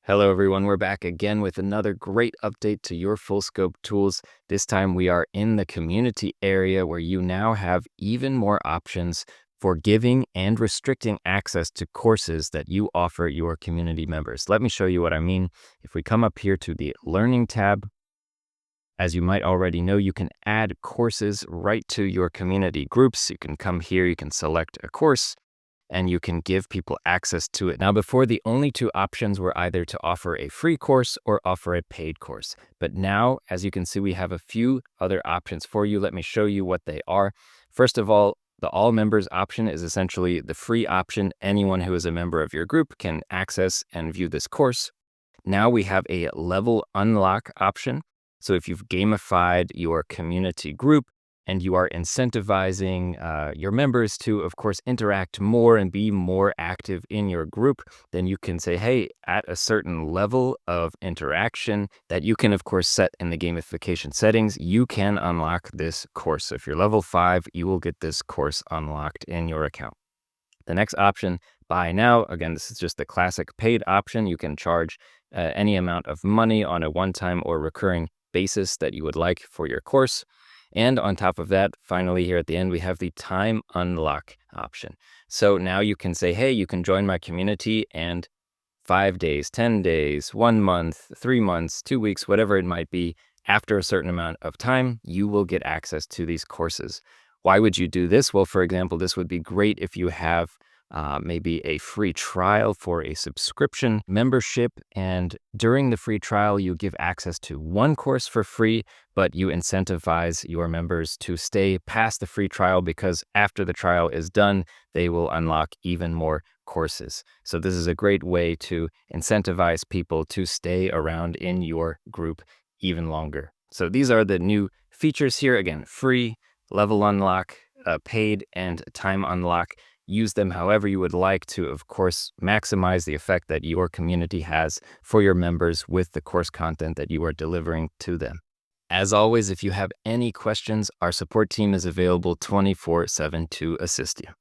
Hello, everyone. We're back again with another great update to your full scope tools. This time we are in the community area where you now have even more options for giving and restricting access to courses that you offer your community members. Let me show you what I mean. If we come up here to the Learning tab, as you might already know, you can add courses right to your community groups. You can come here, you can select a course, and you can give people access to it. Now, before, the only two options were either to offer a free course or offer a paid course. But now, as you can see, we have a few other options for you. Let me show you what they are. First of all, the all members option is essentially the free option. Anyone who is a member of your group can access and view this course. Now we have a level unlock option. So if you've gamified your community group and you are incentivizing your members to, of course, interact more and be more active in your group, then you can say, hey, at a certain level of interaction that you can, of course, set in the gamification settings, you can unlock this course. So if you're level 5, you will get this course unlocked in your account. The next option, buy now. Again, this is just the classic paid option. You can charge any amount of money on a one-time or recurring basis that you would like for your course. And on top of that, finally, here at the end, we have the time unlock option. So now you can say, hey, you can join my community, and 5 days, 10 days, 1 month, 3 months, 2 weeks, whatever it might be, after a certain amount of time, you will get access to these courses. Why would you do this? Well, for example, this would be great if you have maybe a free trial for a subscription membership. And during the free trial, you give access to one course for free, but you incentivize your members to stay past the free trial because after the trial is done, they will unlock even more courses. So this is a great way to incentivize people to stay around in your group even longer. So these are the new features here. Again, free, level unlock, paid, and time unlock. Use them however you would like to, of course, maximize the effect that your community has for your members with the course content that you are delivering to them. As always, if you have any questions, our support team is available 24/7 to assist you.